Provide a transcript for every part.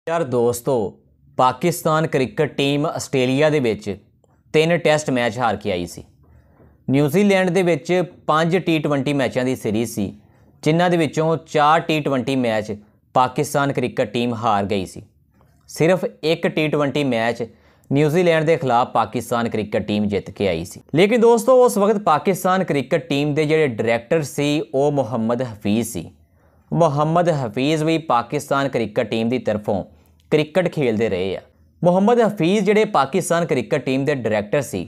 यार दोस्तों, Pakistan cricket team Australia ਦੇ ਵਿੱਚ 3 ਟੈਸਟ ਮੈਚ ਹਾਰ ਕੇ ਆਈ ਸੀ। ਨਿਊਜ਼ੀਲੈਂਡ ਦੇ ਵਿੱਚ 5 T20 ਮੈਚਾਂ ਦੀ ਸੀਰੀਜ਼ ਸੀ, ਜਿਨ੍ਹਾਂ ਦੇ ਵਿੱਚੋਂ 4 T20 match Pakistan cricket team ਹਾਰ ਗਈ ਸੀ। ਸਿਰਫ ਇੱਕ T20 ਮੈਚ ਨਿਊਜ਼ੀਲੈਂਡ ਦੇ ਖਿਲਾਫ ਪਾਕਿस्तान क्रिकेट टीम जित के आई सी। लेकिन दोस्तों उस वक्त पाकिस्तान क्रिकेट टीम के ਜਿਹੜੇ डायरैक्टर सी वो मुहम्मद हफीज़ सी। मुहम्मद हफीज़ भी पाकिस्तान क्रिकेट टीम की तरफों क्रिकेट खेलते रहे आ। मुहम्मद हफीज़ ਜਿਹੜੇ पाकिस्तान क्रिकेट टीम के डायरैक्टर सी,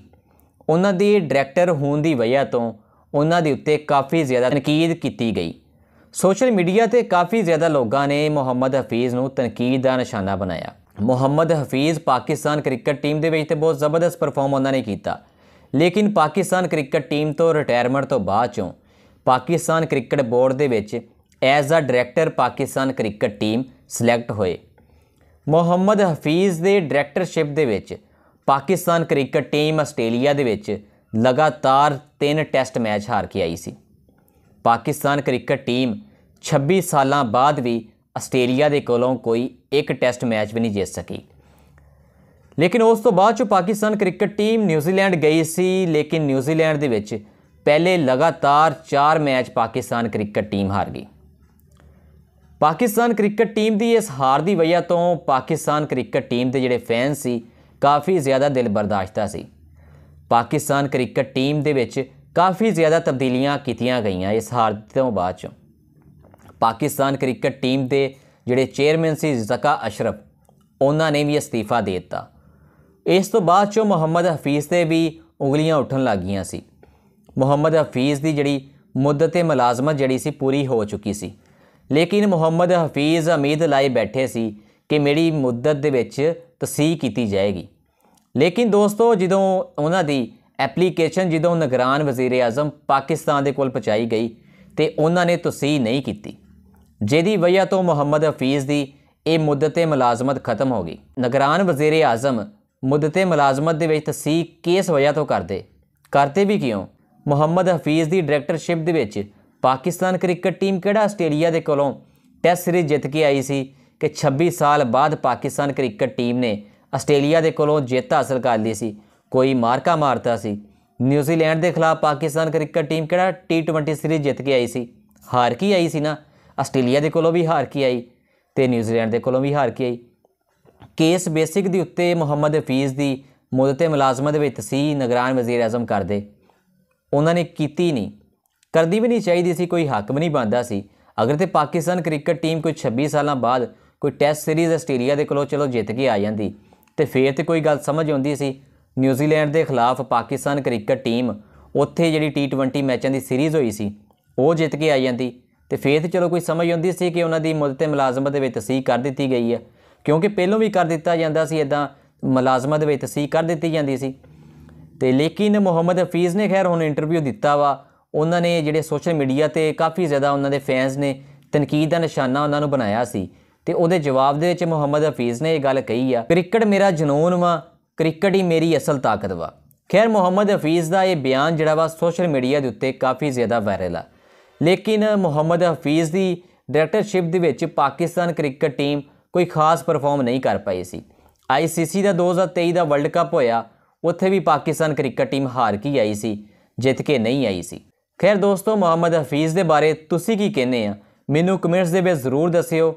ਉਹਨਾਂ ਦੀ डायरैक्टर होने की वजह तो ਉਹਨਾਂ ਦੇ ਉੱਤੇ काफ़ी ज़्यादा तनकीद की गई। सोशल मीडिया ਤੇ काफ़ी ज़्यादा लोगों ने मुहम्मद हफीज़ ਨੂੰ तनकीद का निशाना बनाया। मुहम्मद हफीज़ पाकिस्तान क्रिकेट टीम के ਵਿੱਚ बहुत ज़बरदस्त परफॉर्म उन्होंने किया, लेकिन पाकिस्तान क्रिकेट टीम तो रिटायरमेंट तो बाद चों पाकिस्तान क्रिकेट बोर्ड के ਵਿੱਚ as a director Pakistan cricket team select होए। मुहम्मद हफीज़ के डायरैक्टरशिप के ਵਿੱਚ पाकिस्तान क्रिकेट टीम ਆਸਟ੍ਰੇਲੀਆ ਦੇ ਵਿੱਚ लगातार 3 टैसट मैच हार के आई सी। पाकिस्तान क्रिकेट टीम 26 साल बाद भी ਆਸਟ੍ਰੇਲੀਆ ਦੇ ਕੋਲੋਂ कोई एक टैसट मैच भी नहीं जीत सकी। लेकिन उस तो बाद चो पाकिस्तान क्रिकेट टीम न्यूजीलैंड गई सी, लेकिन न्यूजीलैंड दे विच पहले लगातार 4 मैच पाकिस्तान क्रिकेट टीम हार गई। पाकिस्तान क्रिकेट टीम की इस हार की वजह तो पाकिस्तान क्रिकेट टीम के जिहड़े फैन सी काफ़ी ज़्यादा दिल बर्दाश्ता सी। पाकिस्तान क्रिकेट टीम दे विच काफ़ी ज़्यादा तब्दीलियां कीतियां गईयां इस हार तो बाद चों। पाकिस्तान क्रिकेट टीम के जिहड़े चेयरमैन सी ज़का अशरफ, उन्होंने भी अस्तीफ़ा दे दिता। इस तो बाद चो मुहम्मद हफीज़ से भी उंगलियां उठन लग गईयां सी। मुहम्मद हफीज़ की जिहड़ी मुद्दत मुलाजमत जिहड़ी सी पूरी हो चुकी सी, लेकिन मुहम्मद हफीज़ उम्मीद लाए बैठे सी कि मेरी मुद्दत दे विच तसीह की जाएगी। लेकिन दोस्तों जदों उन्हां दी एप्लीकेशन जदों निगरान वज़ीर आज़म पाकिस्तान दे कोल पहुँचाई गई तो उन्होंने तसीह नहीं की, जिहदी वजह तो मुहम्मद हफीज़ की ये मुद्दत मुलाजमत खत्म हो गई। निगरान वज़ीर आज़म मुद्दत मुलाजमत के तसीह किस वजह तो करते भी क्यों? मुहम्मद हफीज़ की डायरैक्टरशिप के पाकिस्तान क्रिकेट टीम किहड़ा आस्ट्रेलिया के कोलों टैस्ट सीरीज़ जित के आई सी कि 26 साल बाद पाकिस्तान क्रिकेट टीम ने आस्ट्रेलिया के कोलों जित हासिल कर ली सी। कोई मारका मारता सी। न्यूजीलैंड के खिलाफ पाकिस्तान क्रिकेट टीम किहड़ा T20 सीरीज़ जित के आई सी? हार के आई सी ना। ਆਸਟ੍ਰੇਲੀਆ ਦੇ ਕੋਲੋਂ ਵੀ ਹਾਰ ਕੇ ਆਈ ਤੇ ਨਿਊਜ਼ੀਲੈਂਡ ਦੇ ਕੋਲੋਂ ਵੀ ਹਾਰ ਕੇ ਆਈ। ਕੇਸ ਬੇਸਿਕ ਦੇ ਉੱਤੇ ਮੁਹੰਮਦ ਹਫੀਜ਼ ਦੀ ਮੁੱਦਤ ਮੁਲਾਜ਼ਮਤ ਵਿੱਚ ਤਸੀਹ ਨਿਗਰਾਨ ਵਜ਼ੀਰ ਆਜ਼ਮ ਕਰਦੇ, ਉਹਨਾਂ ਨੇ ਕੀਤੀ ਨਹੀਂ, ਕਰਦੀ ਵੀ ਨਹੀਂ ਚਾਹੀਦੀ ਸੀ, ਕੋਈ ਹੱਕ ਵੀ ਨਹੀਂ ਬਣਦਾ ਸੀ। ਅਗਰ ਤੇ ਪਾਕਿਸਤਾਨ ਕ੍ਰਿਕਟ ਟੀਮ ਕੋਈ 26 ਸਾਲਾਂ ਬਾਅਦ ਕੋਈ ਟੈਸਟ ਸੀਰੀਜ਼ ਆਸਟ੍ਰੇਲੀਆ ਦੇ ਕੋਲੋਂ ਚਲੋ ਜਿੱਤ ਕੇ ਆ ਜਾਂਦੀ ਤੇ ਫੇਰ ਤੇ ਕੋਈ ਗੱਲ ਸਮਝ ਆਉਂਦੀ ਸੀ। ਨਿਊਜ਼ੀਲੈਂਡ ਦੇ ਖਿਲਾਫ ਪਾਕਿਸਤਾਨ ਕ੍ਰਿਕਟ ਟੀਮ ਉੱਥੇ ਜਿਹੜੀ T20 ਮੈਚਾਂ ਦੀ ਸੀਰੀਜ਼ ਹੋਈ ਸੀ ਉਹ ਜਿੱਤ ਕੇ ਆ ਜਾਂਦੀ तो फिर तो चलो कोई समझ आती सी कि उन्होंने मुद्दत मुलाजमत में तसीह कर दी गई है, क्योंकि पहलों भी कर दिता जाता सी, इदा मुलाजमत में तसीह कर दी जाती सी। तो लेकिन मुहम्मद हफीज़ ने खैर हुण इंटरव्यू दिता वा, उन्होंने जिहड़े सोशल मीडिया ते काफ़ी ज़्यादा उन्होंने फैंस ने तनकीद का निशाना उन्होंने बनाया सी, ते उहदे जवाब दे विच मुहम्मद हफीज़ ने यह गल कही आ, क्रिकेट मेरा जनून वा, क्रिकेट ही मेरी असल ताकत वा। खैर मुहम्मद हफीज़ का यह बयान जिहड़ा वा सोशल मीडिया के उत्ते काफ़ी ज़्यादा वायरल आ। लेकिन मुहम्मद हफीज़ की डायरैक्टरशिप के ਵਿੱਚ पाकिस्तान क्रिकेट टीम कोई खास परफॉर्म नहीं कर पाई सी। ICC का 2023 का वर्ल्ड कप होया, उत्थे भी पाकिस्तान क्रिकेट टीम हार के आई सी, जित के नहीं आई सी। खैर दोस्तों, मुहम्मद हफीज़ के बारे तुसी की कहने आ, मैनू कमेंट्स दे विच ज़रूर दस्सिओ।